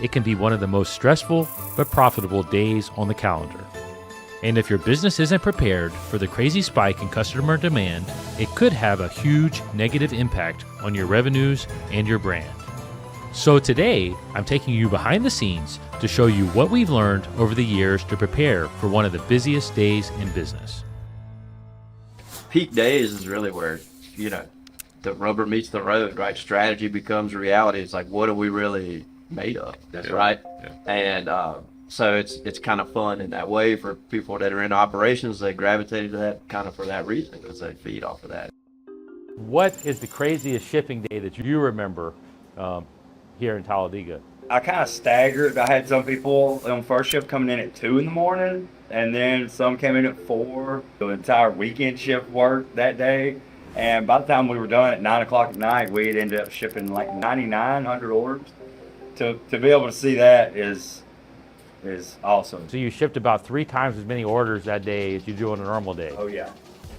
it can be one of the most stressful but profitable days on the calendar. And if your business isn't prepared for the crazy spike in customer demand, it could have a huge negative impact on your revenues and your brand. So today, I'm taking you behind the scenes to show you what we've learned over the years to prepare for one of the busiest days in business. Peak days is really where, the rubber meets the road, right? Strategy becomes reality. It's like, what are we really made of? That's right. Yeah. And so it's kind of fun in that way for people that are in operations. They gravitate to that kind of for that reason, because they feed off of that. What is the craziest shipping day that you remember here in Talladega? I kind of staggered. I had some people on first shift coming in at 2 in the morning, and then some came in at 4. The entire weekend shift worked that day. And by the time we were done at 9 o'clock at night, we had ended up shipping like 9,900 orders. To be able to see that is awesome. So you shipped about 3 times as many orders that day as you do on a normal day. Oh yeah.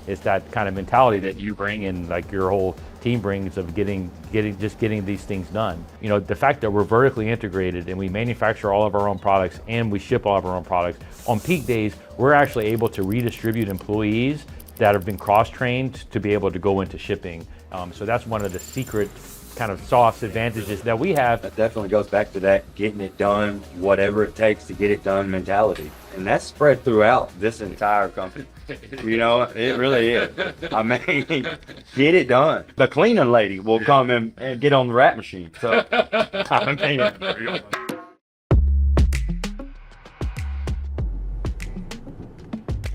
It's that kind of mentality that you bring and like your whole team brings of getting these things done. The fact that we're vertically integrated and we manufacture all of our own products and we ship all of our own products, on peak days, we're actually able to redistribute employees that have been cross-trained to be able to go into shipping. So that's one of the secret kind of soft advantages that we have. That definitely goes back to that getting it done, whatever it takes to get it done mentality. And that's spread throughout this entire company. It really is. I mean, get it done. The cleaning lady will come and get on the wrap machine. So, I mean,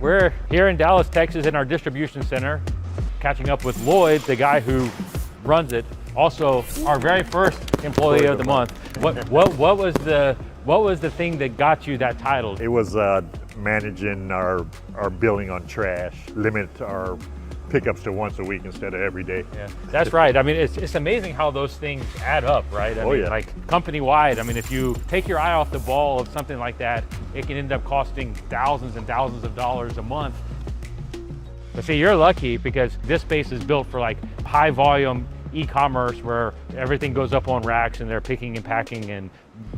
we're here in Dallas, Texas in our distribution center, catching up with Lloyd, the guy who runs it. Also, our very first employee of the month. What was the thing that got you that title? It was managing our billing on trash, limit our pickups to once a week instead of every day. Yeah, that's right. I mean, it's amazing how those things add up, right? I mean, like company-wide, I mean, if you take your eye off the ball of something like that, it can end up costing thousands and thousands of dollars a month. But see, you're lucky because this space is built for like high volume e-commerce where everything goes up on racks and they're picking and packing and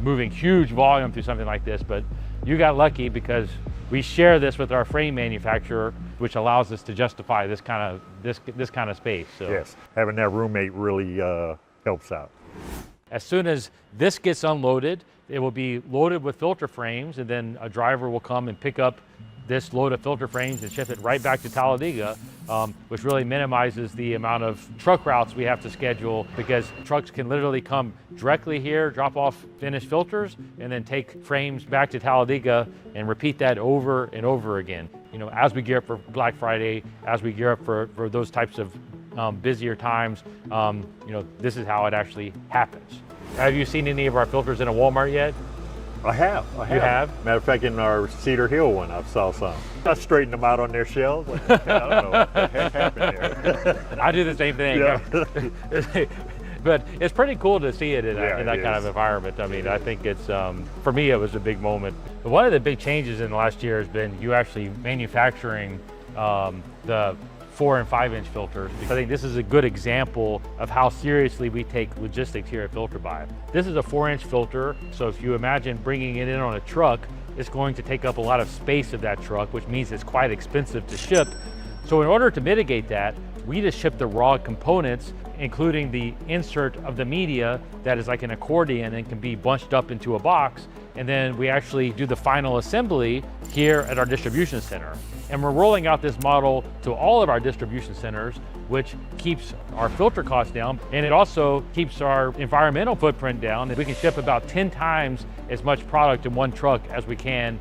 moving huge volume through something like this. But you got lucky because we share this with our frame manufacturer, which allows us to justify this kind of space. So yes, having that roommate really helps out. As soon as this gets unloaded, it will be loaded with filter frames, and then a driver will come and pick up this load of filter frames and ship it right back to Talladega, which really minimizes the amount of truck routes we have to schedule, because trucks can literally come directly here, drop off finished filters, and then take frames back to Talladega and repeat that over and over again. As we gear up for Black Friday, as we gear up for those types of busier times, this is how it actually happens. Have you seen any of our filters in a Walmart yet? I have. You have? Matter of fact, in our Cedar Hill one, I saw some. I straightened them out on their shelves. Like, I don't know what the heck happened there. I do the same thing. Yeah. But it's pretty cool to see it in that kind of environment. I mean, I think it's, for me, it was a big moment. But one of the big changes in the last year has been you actually manufacturing the 4 and 5 inch filters. I think this is a good example of how seriously we take logistics here at FilterBuy. This is a 4-inch filter, so if you imagine bringing it in on a truck, it's going to take up a lot of space of that truck, which means it's quite expensive to ship. So in order to mitigate that, we just ship the raw components, including the insert of the media that is like an accordion and can be bunched up into a box, and then we actually do the final assembly here at our distribution center. And we're rolling out this model to all of our distribution centers, which keeps our filter costs down, and it also keeps our environmental footprint down. We can ship about 10 times as much product in one truck as we can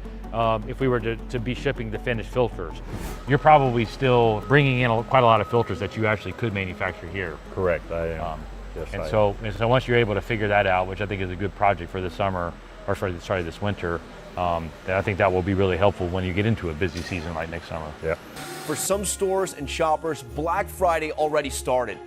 if we were to be shipping the finished filters. You're probably still bringing in quite a lot of filters that you actually could manufacture here. Correct, I am. Yes, so once you're able to figure that out, which I think is a good project for this summer, or sorry, this winter, then I think that will be really helpful when you get into a busy season like next summer. Yeah. For some stores and shoppers, Black Friday already started.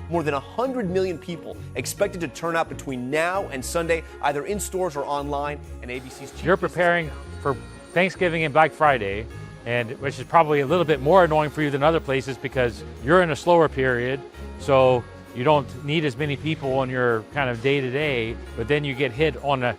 More than 100 million people expected to turn out between now and Sunday, either in stores or online, and ABC's chief. You're preparing for Thanksgiving and Black Friday, and which is probably a little bit more annoying for you than other places because you're in a slower period. So you don't need as many people on your kind of day to day, but then you get hit on